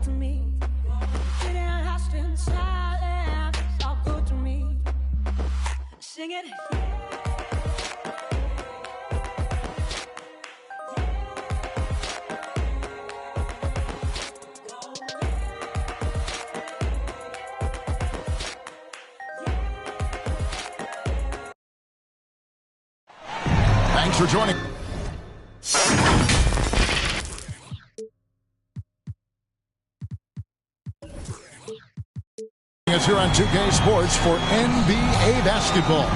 to me. Getting lost in silence, it's all good to me. Sing it. Thanks for joining. Us here on 2K Sports for NBA basketball.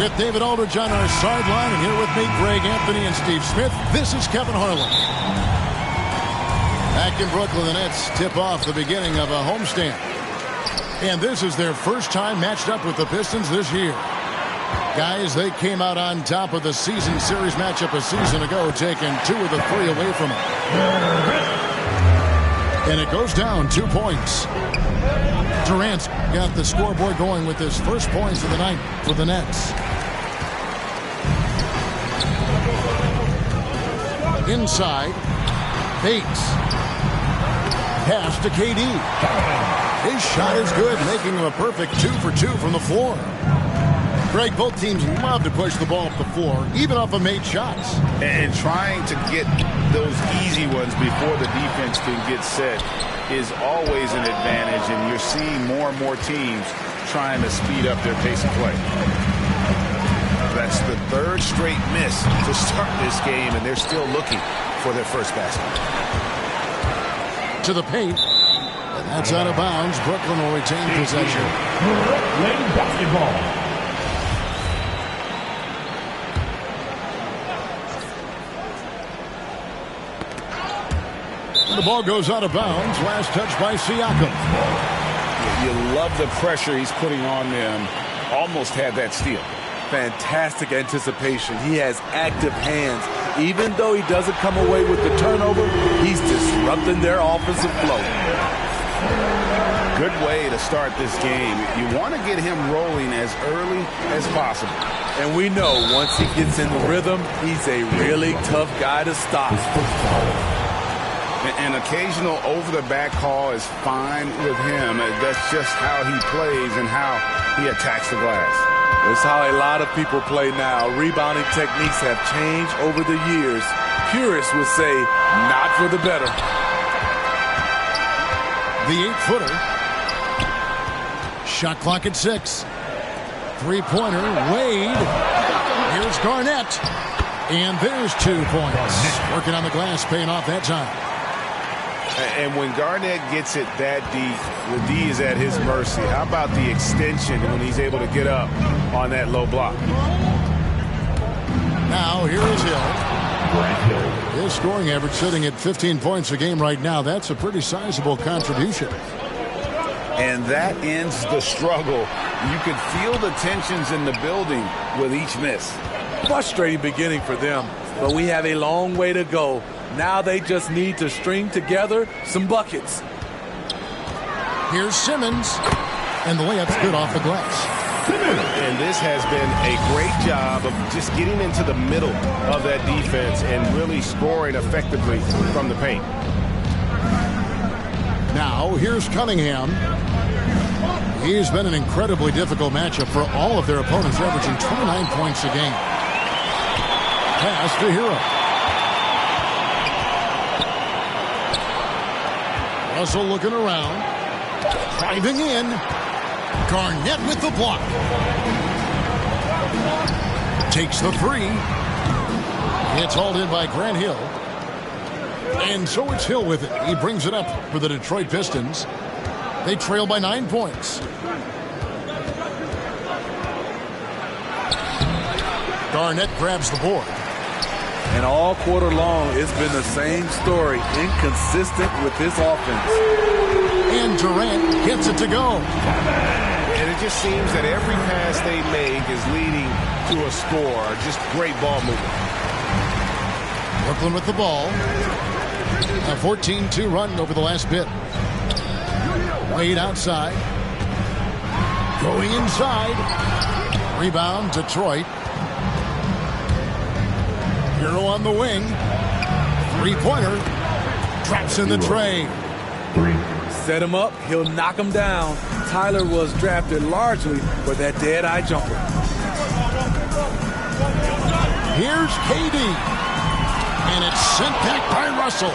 With David Aldridge on our sideline, and here with me, Greg Anthony and Steve Smith. This is Kevin Harlan. Back in Brooklyn, the Nets tip off the beginning of a homestand. And this is their first time matched up with the Pistons this year. Guys, they came out on top of the season series matchup a season ago, taking 2 of the 3 away from it. And it goes down 2 points. Durant's got the scoreboard going with his first points of the night for the Nets. Inside, Bates. Pass to KD. His shot is good, making him a perfect 2 for 2 from the floor. Greg, both teams love to push the ball up the floor, even off of made shots. And trying to get those easy ones before the defense can get set is always an advantage, and you're seeing more and more teams trying to speed up their pace of play. That's the 3rd straight miss to start this game, and they're still looking for their first basket. To the paint. And that's out of bounds. Brooklyn will retain possession. Brooklyn basketball. The ball goes out of bounds. Last touch by Siakam. You love the pressure he's putting on them. Almost had that steal. Fantastic anticipation. He has active hands. Even though he doesn't come away with the turnover, he's disrupting their offensive flow. Good way to start this game. You want to get him rolling as early as possible. And we know once he gets in the rhythm, he's a really tough guy to stop. An occasional over-the-back call is fine with him. That's just how he plays and how he attacks the glass. That's how a lot of people play now. Rebounding techniques have changed over the years. Purists would say, not for the better. The 8-footer. Shot clock at 6. 3-pointer, Wade. Here's Garnett. And there's 2 points. Working on the glass, paying off that time. And when Garnett gets it that deep, the D is at his mercy. How about the extension when he's able to get up on that low block? Now, here is Hill. His scoring average sitting at 15 points a game right now. That's a pretty sizable contribution. And that ends the struggle. You could feel the tensions in the building with each miss. Frustrating beginning for them, but we have a long way to go. Now they just need to string together some buckets. Here's Simmons. And the layup's good off the glass. And this has been a great job of just getting into the middle of that defense and really scoring effectively from the paint. Now, here's Cunningham. He's been an incredibly difficult matchup for all of their opponents, averaging 29 points a game. Pass to Hero. Russell looking around. Driving in. Garnett with the block. Takes the 3. It's hauled in by Grant Hill. And so it's Hill with it. He brings it up for the Detroit Pistons. They trail by 9 points. Garnett grabs the board. And all quarter long, it's been the same story, inconsistent with this offense. And Durant gets it to go. And it just seems that every pass they make is leading to a score. Just great ball movement. Brooklyn with the ball. A 14-2 run over the last bit. Wade outside. Going inside. Rebound, Detroit. Hero on the wing. Three-pointer. Drops in the tray. 3. Set him up, he'll knock him down. Tyler was drafted largely for that dead-eye jumper. Here's KD. And it's sent back by Russell.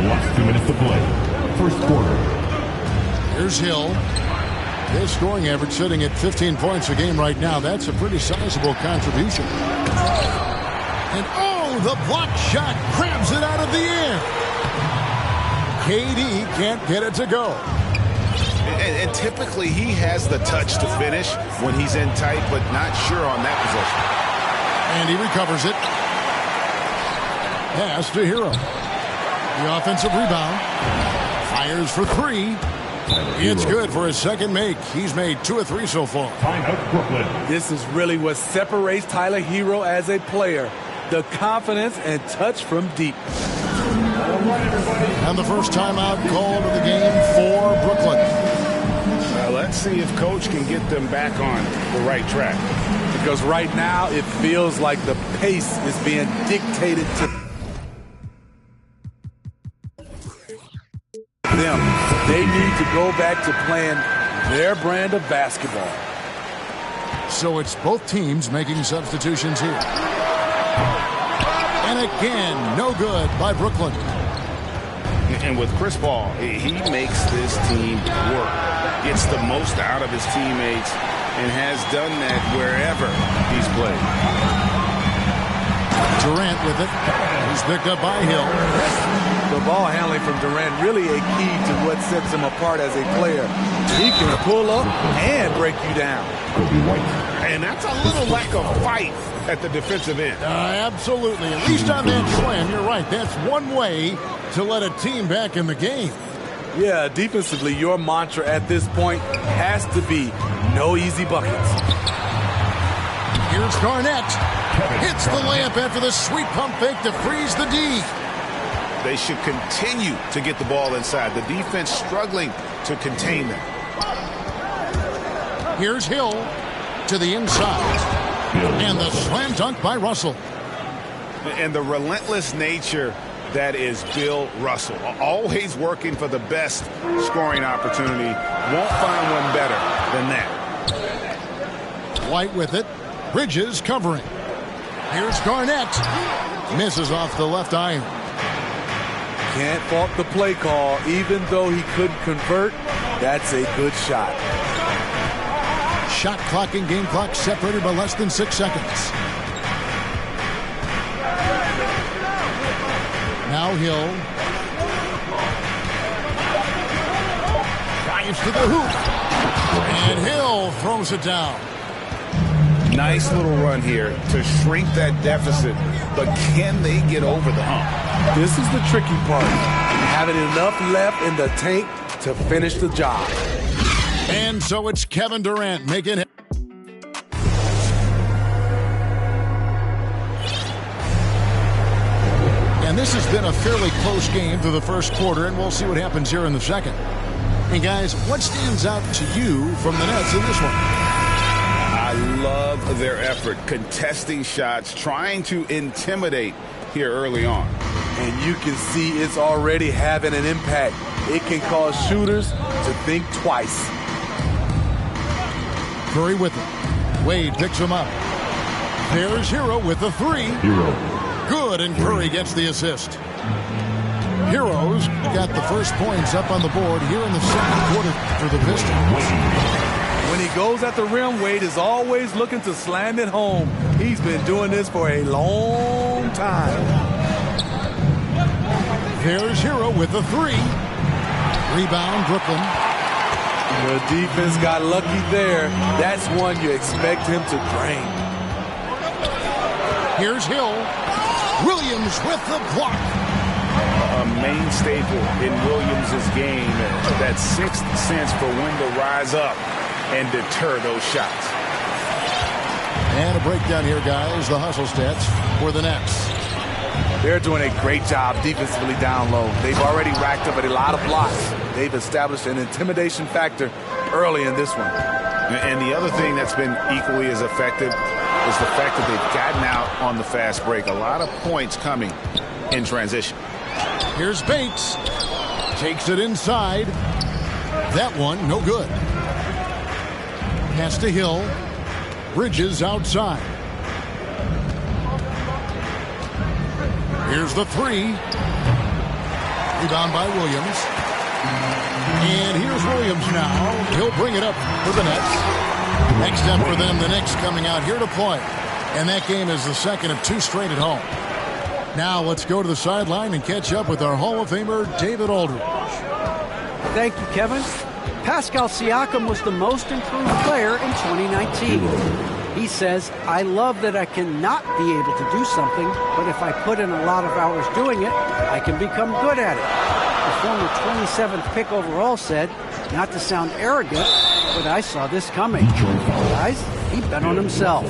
Last 2 minutes to play. First quarter. Here's Hill. His scoring average sitting at 15 points a game right now. That's a pretty sizable contribution. And oh, the block shot grabs it out of the air. KD can't get it to go. And typically he has the touch to finish when he's in tight, but not sure on that possession. And he recovers it. Pass to Hero. The offensive rebound. Fires for 3. It's good for his second make. He's made 2 of 3 so far. Timeout, Brooklyn. This is really what separates Tyler Hero as a player. The confidence and touch from deep. And the first timeout called of the game for Brooklyn. Let's see if Coach can get them back on the right track. Because right now it feels like the pace is being dictated to them. They need to go back to playing their brand of basketball. So it's both teams making substitutions here. And again, no good by Brooklyn. And with Chris Paul, he makes this team work. Gets the most out of his teammates and has done that wherever he's played. Durant with it. He's picked up by Hill. The ball handling from Durant really a key to what sets him apart as a player. He can pull up and break you down. And that's a little lack of fight at the defensive end. Absolutely. At least on that slam, you're right. That's one way to let a team back in the game. Yeah, defensively, your mantra at this point has to be no easy buckets. Here's Garnett. Hits the layup after the sweet pump fake to freeze the D. They should continue to get the ball inside. The defense struggling to contain them. Here's Hill to the inside. And the slam dunk by Russell. And the relentless nature that is Bill Russell. Always working for the best scoring opportunity. Won't find one better than that. White with it. Bridges covering. Here's Garnett. Misses off the left iron. Can't fault the play call. Even though he couldn't convert, that's a good shot. Shot clock and game clock separated by less than 6 seconds. Now Hill. Drives to the hoop. And Hill throws it down. Nice little run here to shrink that deficit, but can they get over the hump? This is the tricky part. Having enough left in the tank to finish the job. And so it's Kevin Durant making it. And this has been a fairly close game through the first quarter, and we'll see what happens here in the second. And guys, what stands out to you from the Nets in this one? I love their effort, contesting shots, trying to intimidate here early on. And you can see it's already having an impact. It can cause shooters to think twice. Curry with it. Wade picks him up. There's Hero with the 3. Hero. Good, and Curry gets the assist. Heroes got the first points up on the board here in the second quarter for the Pistons. When he goes at the rim, Wade is always looking to slam it home. He's been doing this for a long time. There's Hero with the 3. Rebound, Brooklyn. The defense got lucky there. That's one you expect him to drain. Here's Hill. Williams with the block. A main staple in Williams' game, that sixth sense for when to rise up and deter those shots. And a breakdown here, guys. The hustle stats for the Nets. They're doing a great job defensively down low. They've already racked up a lot of blocks. They've established an intimidation factor early in this one. And the other thing that's been equally as effective is the fact that they've gotten out on the fast break. A lot of points coming in transition. Here's Bates. Takes it inside. That one, no good. Pass to Hill. Bridges outside. Here's the three. Rebound by Williams. And here's Williams now. He'll bring it up for the Nets. Next up for them, the Knicks coming out here to play. And that game is the second of two straight at home. Now let's go to the sideline and catch up with our Hall of Famer, David Aldridge. Thank you, Kevin. Pascal Siakam was the most improved player in 2019. He says, I love that I cannot be able to do something, but if I put in a lot of hours doing it, I can become good at it. The former 27th pick overall said, not to sound arrogant, but I saw this coming. Guys, he bet on himself.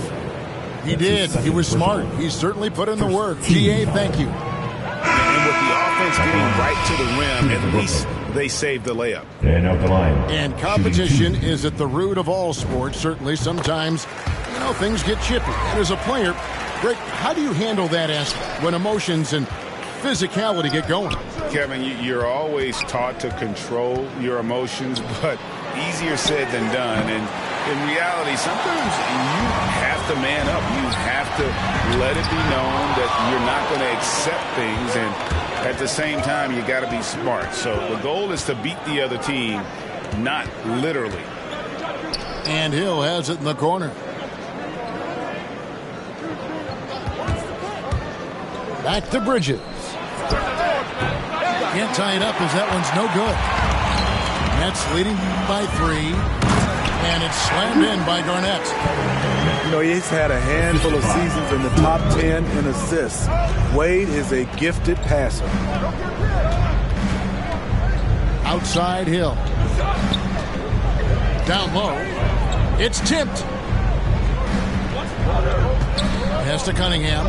He did. He was smart. He certainly put in the work. G.A., thank you. And with the offense getting right to the rim, at least they saved the layup. And out the line. And competition is at the root of all sports. Certainly, sometimes, things get chippy. And as a player, Greg, how do you handle that aspect when emotions and physicality get going? Kevin, you're always taught to control your emotions, but easier said than done. And in reality, sometimes you have to man up. You have to let it be known that you're not going to accept things. And at the same time, you got to be smart. So the goal is to beat the other team, not literally. And Hill has it in the corner. Back to Bridges. Can't tie it up as that one's no good. Nets leading by 3. And it's slammed in by Garnett. He's had a handful of seasons in the top 10 in assists. Wade is a gifted passer. Outside Hill. Down low. It's tipped. Pass to Cunningham.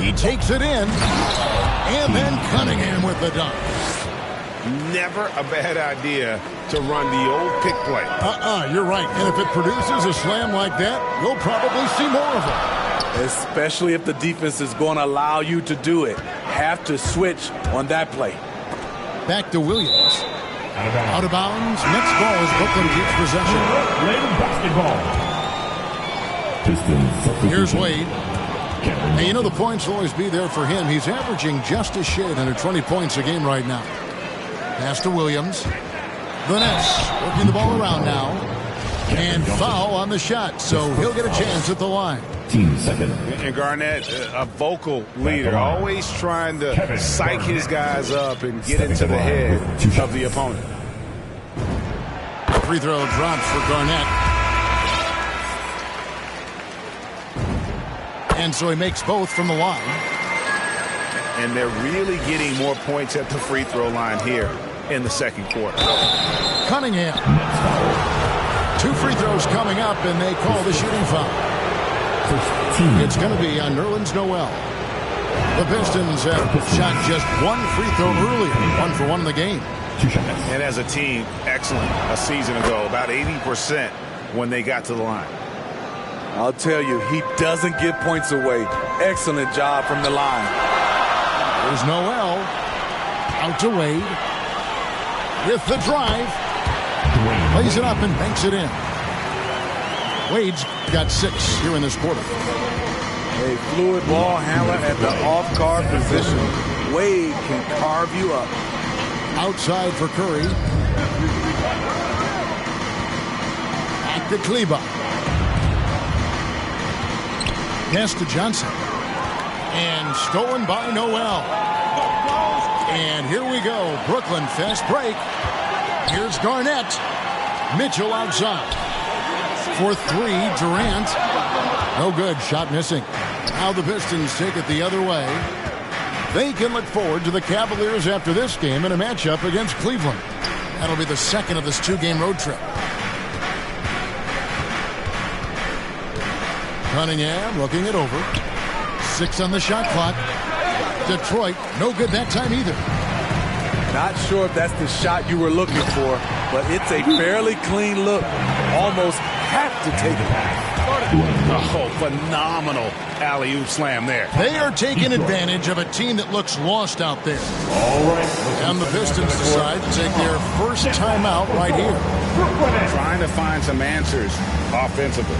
He takes it in. And then Cunningham with the dunk. Never a bad idea to run the old pick play. You're right. And if it produces a slam like that, you'll probably see more of it. Especially if the defense is going to allow you to do it. Have to switch on that play. Back to Williams. Out of bounds. Next ball as Brooklyn keeps possession. Basketball. Here's Wade. Hey, the points will always be there for him. He's averaging just a shade under 20 points a game right now. Pass to Williams. The Nets working the ball around now. And foul on the shot, so he'll get a chance at the line. Second. And Garnett, a vocal leader, always trying to psych his guys up and get into the head of the opponent. Free throw drops for Garnett. And so he makes both from the line. And they're really getting more points at the free throw line here in the second quarter. Cunningham. 2 free throws coming up, and they call the shooting foul. It's going to be on Nerlens Noel. The Pistons have shot just 1 free throw earlier, 1 for 1 in the game. And as a team, excellent a season ago, about 80% when they got to the line. I'll tell you, he doesn't give points away. Excellent job from the line. There's Noel. Out to Wade. With the drive. Plays it up and banks it in. Wade's got 6 here in this quarter. A fluid ball handler at the off-guard position. Wade can carve you up. Outside for Curry. Back to Kleba. Pass to Johnson. And stolen by Noel. And here we go. Brooklyn fast break. Here's Garnett. Mitchell outside. For 3, Durant. No good. Shot missing. Now the Pistons take it the other way. They can look forward to the Cavaliers after this game in a matchup against Cleveland. That'll be the second of this 2-game road trip. Cunningham looking it over. 6 on the shot clock. Detroit, no good that time either. Not sure if that's the shot you were looking for, but it's a fairly clean look. Almost have to take it. Oh, phenomenal alley-oop slam there. They are taking advantage of a team that looks lost out there. And the Pistons decide to take their first timeout right here. Trying to find some answers offensively.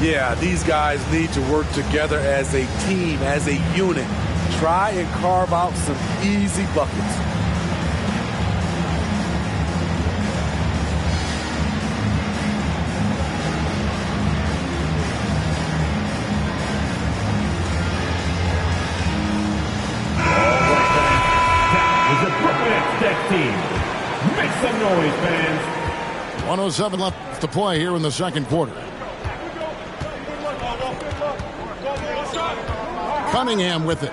Yeah, these guys need to work together as a team, as a unit. Try and carve out some easy buckets. Make some noise, fans. 1:07 left to play here in the second quarter. Cunningham with it.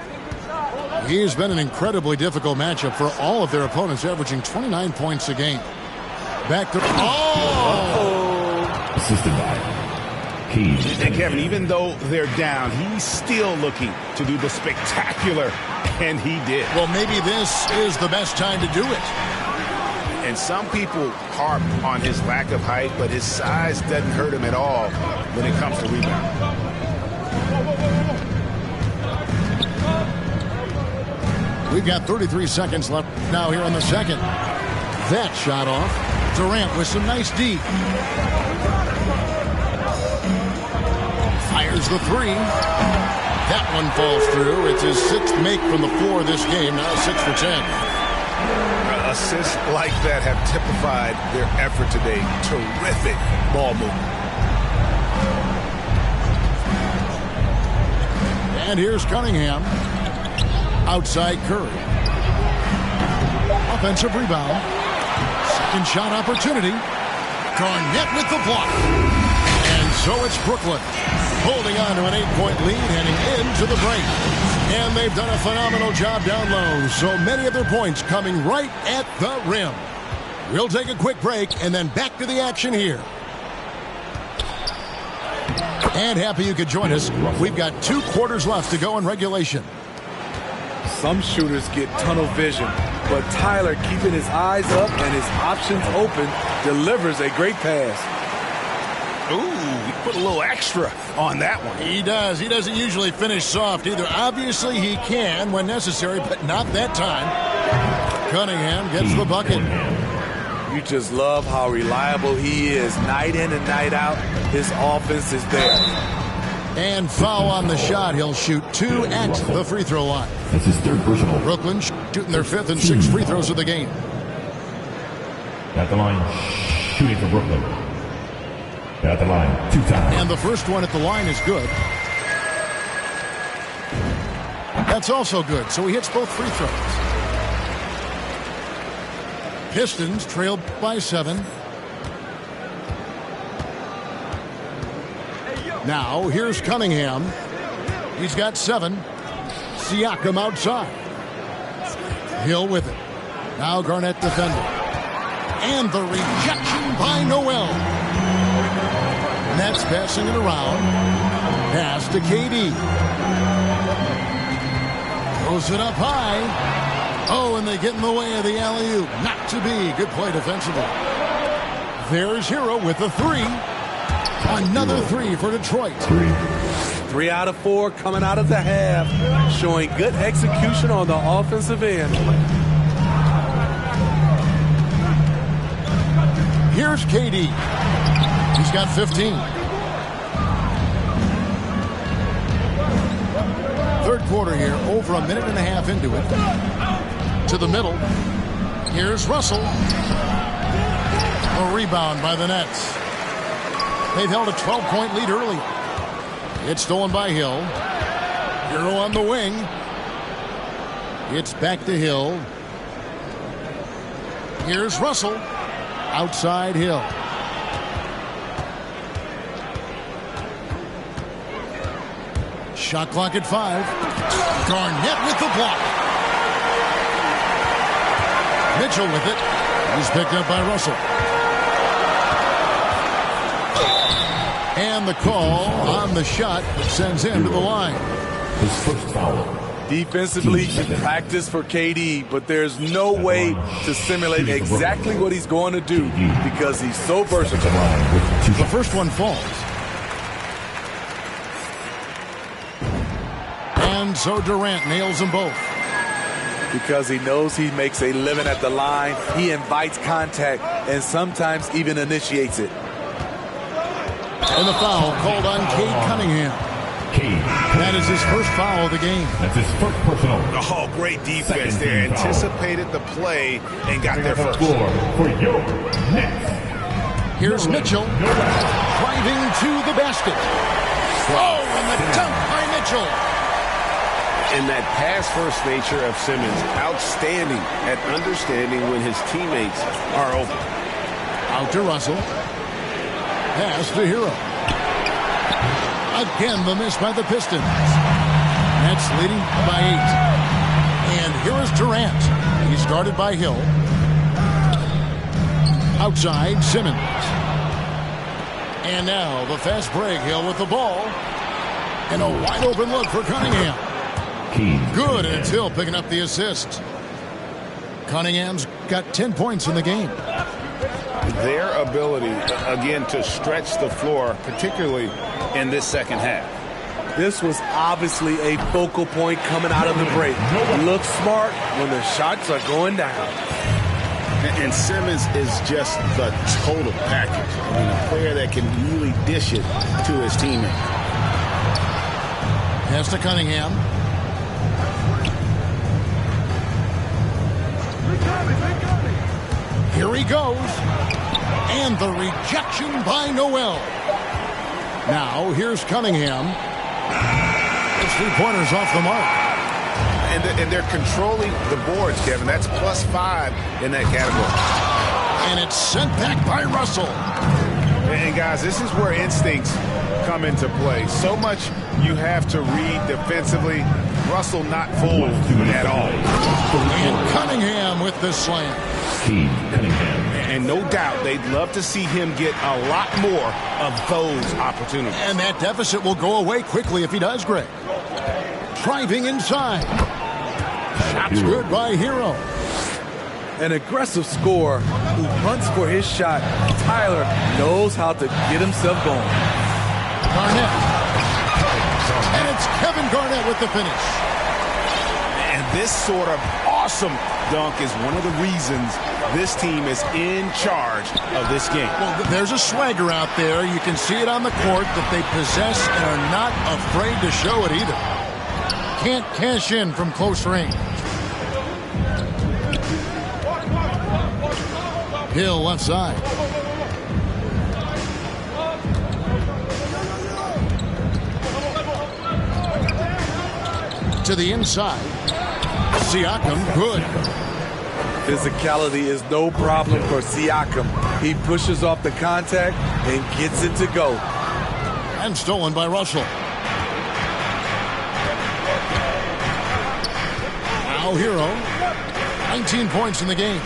He's been an incredibly difficult matchup for all of their opponents, averaging 29 points a game. Back to... Assisted by Keys. And Kevin, even though they're down, he's still looking to do the spectacular, and he did. Well, maybe this is the best time to do it. And some people harp on his lack of height, but his size doesn't hurt him at all when it comes to rebounding. We've got 33 seconds left now here in the second. That shot off. Durant with some nice D. Fires the three. That one falls through. It's his sixth make from the floor this game. Now 6 for 10. Assists like that have typified their effort today. Terrific ball movement. And here's Cunningham. Outside Curry. Offensive rebound. Second shot opportunity. Garnett with the block. And so it's Brooklyn holding on to an 8-point lead heading into the break. And they've done a phenomenal job down low. So many of their points coming right at the rim. We'll take a quick break and then back to the action here. And happy you could join us. We've got 2 quarters left to go in regulation. Some shooters get tunnel vision, but Tyler, keeping his eyes up and his options open, delivers a great pass. Ooh, he put a little extra on that one. He does. He doesn't usually finish soft either. Obviously, he can when necessary, but not that time. Cunningham gets the bucket. You just love how reliable he is. Night in and night out, his offense is there. And foul on the shot. He'll shoot 2 at the free throw line. That's his third personal. Brooklyn shooting their 5th and 6th free throws of the game. At the line, shooting for Brooklyn. At the line, 2 times. And the first one at the line is good. That's also good. So he hits both free throws. Pistons trailed by 7. Now, here's Cunningham. He's got 7. Siakam outside. Hill with it. Now Garnett defending. And the rejection by Noel. Nets passing it around. Pass to KD. Throws it up high. Oh, and they get in the way of the alley-oop. Not to be. Good play defensively. There's Hero with the 3. Another 3 for Detroit. 3 out of 4 coming out of the half, showing good execution on the offensive end. Here's KD. He's got 15. Third quarter here, over a minute and a half into it. To the middle. Here's Russell. A rebound by the Nets. They've held a 12-point lead early. It's stolen by Hill. Hero on the wing. It's back to Hill. Here's Russell. Outside Hill. Shot clock at 5. Garnett with the block. Mitchell with it. He's picked up by Russell. And the call on the shot sends him to the line. His first foul. Defensively, practice for KD, but there's no way to simulate exactly what he's going to do because he's so versatile. The first one falls. And so Durant nails them both. Because he knows he makes a living at the line, he invites contact and sometimes even initiates it. And the foul called on Cade Cunningham. That is his first foul of the game. That's his first personal. Oh, great defense there. Anticipated the play and got there first. For your next. Here's Mitchell driving to the basket. Oh, and the dunk by Mitchell. And that pass-first nature of Simmons, outstanding at understanding when his teammates are open. Out to Russell. Pass to Hero. Again, the miss by the Pistons. Nets leading by 8. And here is Durant. He's guarded by Hill. Outside, Simmons. And now the fast break. Hill with the ball. And a wide open look for Cunningham. Good, and it's Hill picking up the assist. Cunningham's got 10 points in the game. Their ability, again, to stretch the floor, particularly in this second half. This was obviously a focal point coming out of the break. Look smart when the shots are going down. And Simmons is just the total package. I mean, a player that can really dish it to his teammate. Pass to Cunningham. Here he goes. And the rejection by Noel. Now, here's Cunningham. His three-pointers off the mark. And they're controlling the boards, Kevin. That's +5 in that category. And it's sent back by Russell. And, guys, this is where instincts come into play. So much you have to read defensively. Russell not fooled at all. And Cunningham with the slam. Cunningham. And no doubt they'd love to see him get a lot more of those opportunities. And that deficit will go away quickly if he does, Greg. Driving inside. Shots good by Hero. An aggressive scorer who hunts for his shot. Tyler knows how to get himself going. Garnett. And it's Kevin Garnett with the finish. And this sort of awesome dunk is one of the reasons this team is in charge of this game. Well, there's a swagger out there. You can see it on the court that they possess and are not afraid to show it either. Can't cash in from close range. Hill left side. To the inside. Siakam, good. Physicality is no problem for Siakam. He pushes off the contact and gets it to go. And stolen by Russell. Now Hero. 19 points in the game.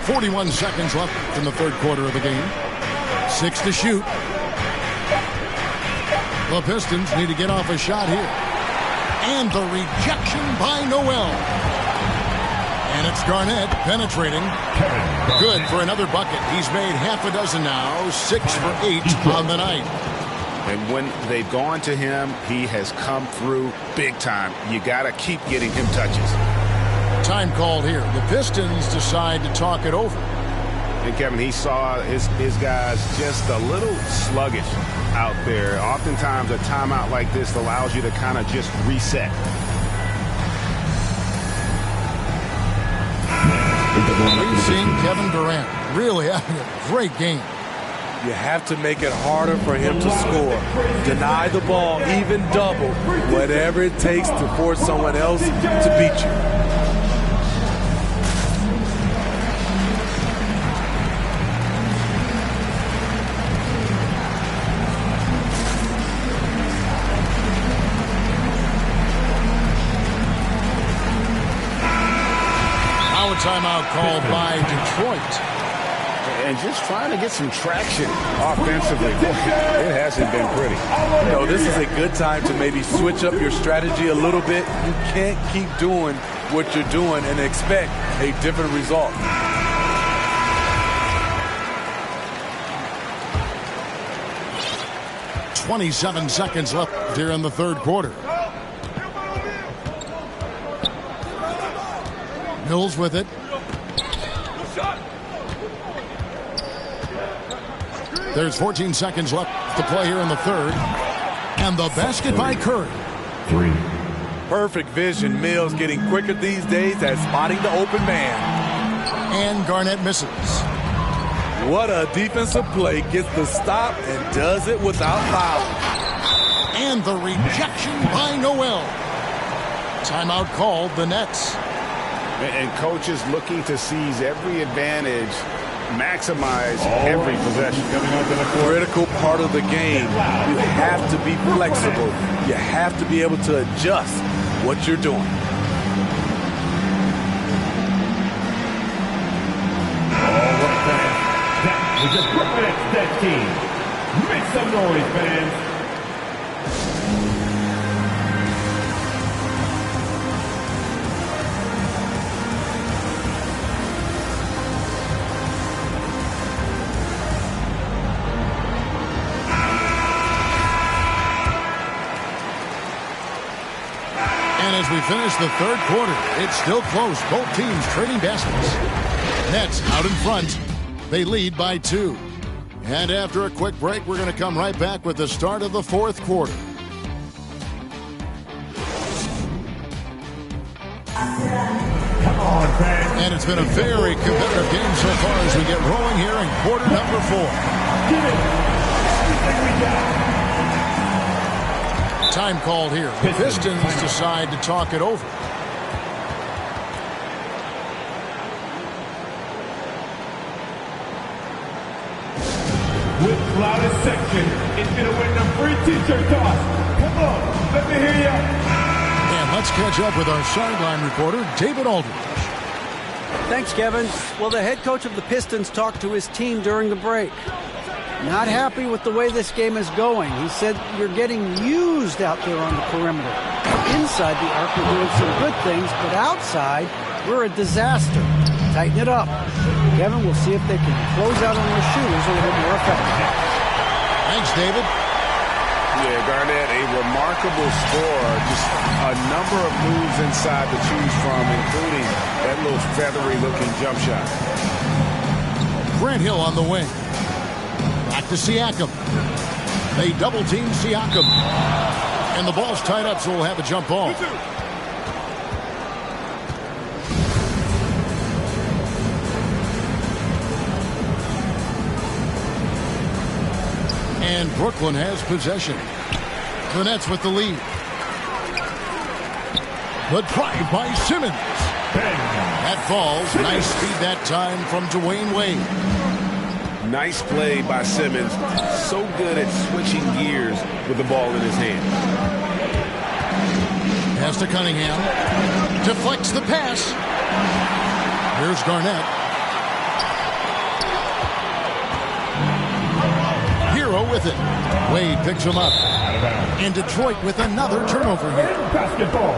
41 seconds left in the third quarter of the game. 6 to shoot. The Pistons need to get off a shot here. And the rejection by Noel. And it's Garnett penetrating. Good for another bucket. He's made half a dozen now. 6 for 8 on the night. And when they've gone to him, he has come through big time. You got to keep getting him touches. Time called here. The Pistons decide to talk it over. And Kevin, he saw his guys just a little sluggish out there. Oftentimes a timeout like this allows you to kind of just reset. We've seen Kevin Durant really having a great game. You have to make it harder for him to score. Deny the ball, even double, whatever it takes to force someone else to beat you. Timeout called by Detroit. And just trying to get some traction offensively. It hasn't been pretty. You know, this is a good time to maybe switch up your strategy a little bit. You can't keep doing what you're doing and expect a different result. 27 seconds left here in the third quarter. Mills with it. There's 14 seconds left to play here in the third. And the basket by Curry. 3. Perfect vision. Mills getting quicker these days at spotting the open man. And Garnett misses. What a defensive play. Gets the stop and does it without foul. And the rejection by Noel. Timeout called the Nets. And coaches looking to seize every advantage, maximize every possession. Critical part of the game. You have to be flexible. You have to be able to adjust what you're doing. All right, fans. That was the Brooklyn Nets team. Make some noise, fans. As we finish the third quarter, it's still close. Both teams trading baskets. Nets out in front. They lead by 2. And after a quick break, we're going to come right back with the start of the fourth quarter. Come on, fans. And it's been a very competitive game so far as we get rolling here in quarter number 4. Give it everything we got. Time called here. The Pistons decide to talk it over. With loudest section, it's going to win the free t-shirt toss. Come on, let me hear you. And let's catch up with our sideline reporter, David Aldridge. Thanks, Kevin. Well, the head coach of the Pistons talked to his team during the break. Not happy with the way this game is going. He said, you're getting used out there on the perimeter. Inside the arc, we're doing some good things, but outside, we're a disaster. Tighten it up. Kevin, we'll see if they can close out on their shooters a little more effectively. Thanks, David. Yeah, Garnett, a remarkable scorer. Just a number of moves inside to choose from, including that little feathery-looking jump shot. Grant Hill on the wing. Back to Siakam. They double-team Siakam. And the ball's tied up, so we'll have a jump ball. And Brooklyn has possession. The Nets with the lead. The drive by Simmons. That falls. Nice speed that time from Dwayne Wade. Nice play by Simmons. So good at switching gears with the ball in his hand. Pass to Cunningham. Deflects the pass. Here's Garnett. Hero with it. Wade picks him up. And Detroit with another turnover here. Basketball.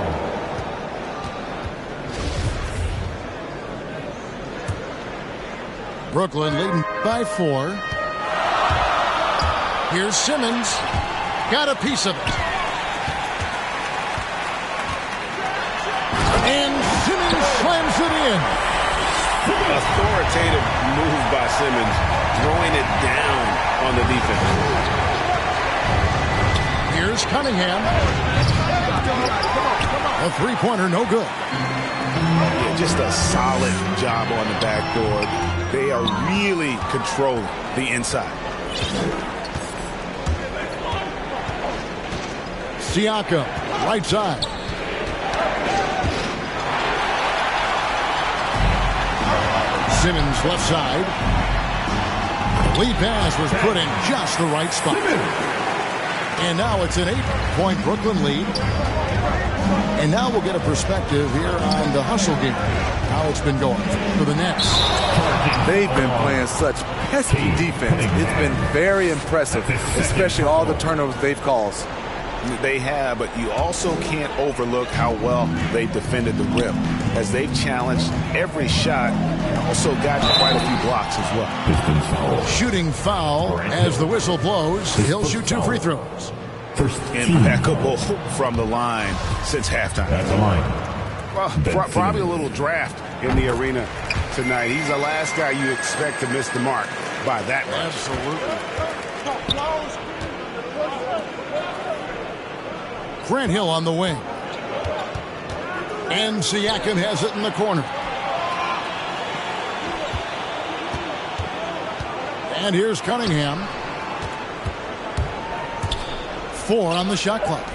Brooklyn leading by 4. Here's Simmons. Got a piece of it. And Simmons slams it in. Authoritative move by Simmons, throwing it down on the defense. Here's Cunningham. A three-pointer, no good. Yeah, just a solid job on the backboard. They are really controlling the inside. Siakam, right side. Simmons, left side. Lead pass was put in just the right spot. And now it's an 8-point Brooklyn lead. And now we'll get a perspective here on the hustle game, how it's been going for the Nets. They've been playing such pesky defense. It's been very impressive, especially all the turnovers they've caused. They have, but you also can't overlook how well they defended the rim, as they've challenged every shot and also gotten quite a few blocks as well. Shooting foul as the whistle blows. He'll shoot 2 free throws. First Impeccable from the line since halftime. That's the line. Well, probably a little draft in the arena tonight. He's the last guy you expect to miss the mark by that much. Absolutely. Grant Hill on the wing. And Siakam has it in the corner. And here's Cunningham. 4 on the shot clock.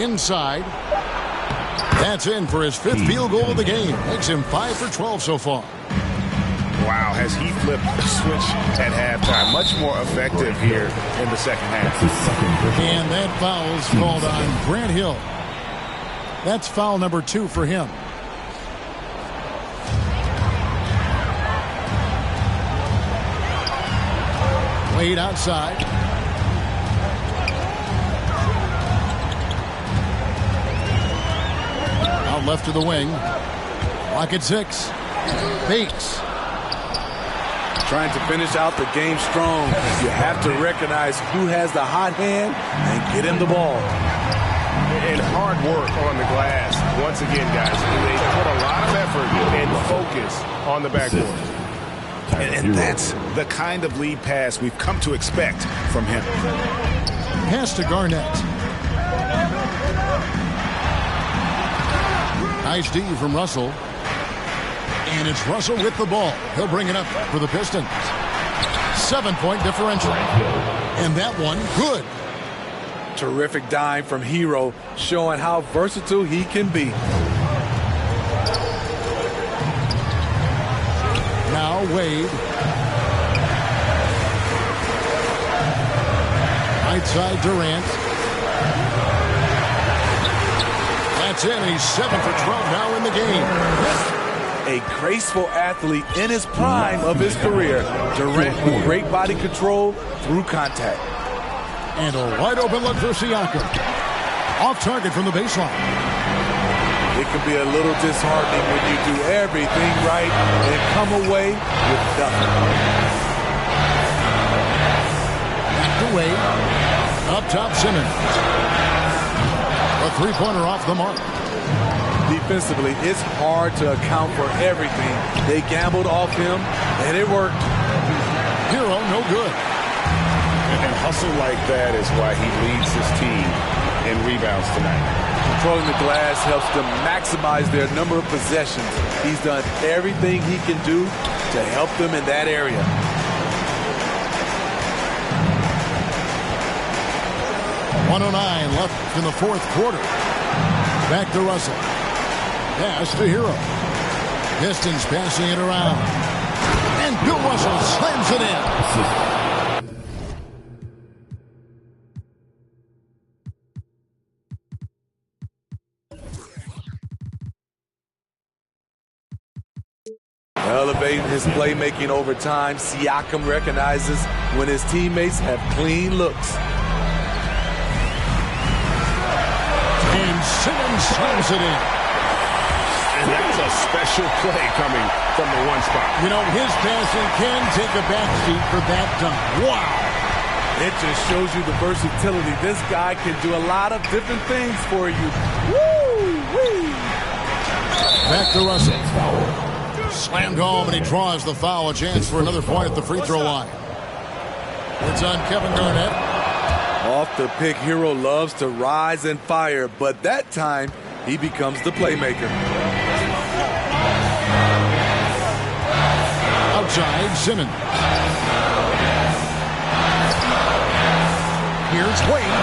Inside. That's in for his 5th field goal of the game. Makes him 5 for 12 so far. Wow, has he flipped the switch at halftime. Much more effective here in the second half. And that foul's called on Grant Hill. That's foul number 2 for him. Wade outside. Out left to the wing. Clock at 6. Bates. Trying to finish out the game strong. You have to recognize who has the hot hand and get him the ball. And hard work on the glass. Once again, guys, they put a lot of effort and focus on the backboard. And that's the kind of lead pass we've come to expect from him. Pass to Garnett. Nice D from Russell. And it's Russell with the ball. He'll bring it up for the Pistons. 7-point differential. And that one, good. Terrific dime from Hero, showing how versatile he can be. Now Wade. Right side Durant. That's in. He's 7 for 12 now in the game. A graceful athlete in his prime of his career. Durant with great body control through contact. And a wide open look for Siakam. Off target from the baseline. It can be a little disheartening when you do everything right and come away with nothing. Back to Wade. Up top Simmons. A 3-pointer off the mark. Defensively, it's hard to account for everything. They gambled off him, and it worked. Hero, no good. And hustle like that is why he leads his team in rebounds tonight. Controlling the glass helps them maximize their number of possessions. He's done everything he can do to help them in that area. .109 left in the 4th quarter. Back to Russell. Pass to Hero. Pistons passing it around. And Bill Russell slams it in. Elevating his playmaking over time, Siakam recognizes when his teammates have clean looks. And Simmons slams it in. And that's a special play coming from the one spot. You know, his passing can take a backseat for that dunk. Wow. It just shows you the versatility. This guy can do a lot of different things for you. Woo-wee. Back to Russell. Slammed home, and he draws the foul. A chance for another point at the free throw line. It's on Kevin Garnett. Off the pick, Hero loves to rise and fire, but that time he becomes the playmaker. Outside, Simmons. Here's Wade.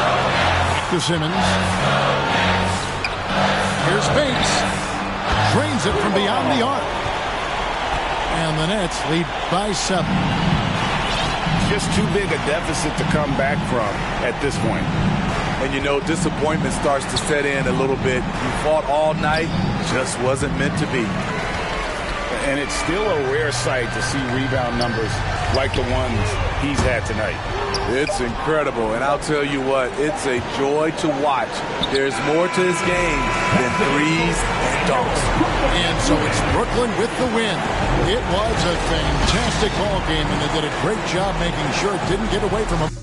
To Simmons. Here's Bates. Drains it from beyond the arc. And the Nets lead by 7. Just too big a deficit to come back from at this point. And you know, disappointment starts to set in a little bit. You fought all night, just wasn't meant to be. And it's still a rare sight to see rebound numbers like the ones he's had tonight. It's incredible, and I'll tell you what, it's a joy to watch. There's more to this game than threes and dunks. And so it's Brooklyn with the win. It was a fantastic ball game, and they did a great job making sure it didn't get away from them.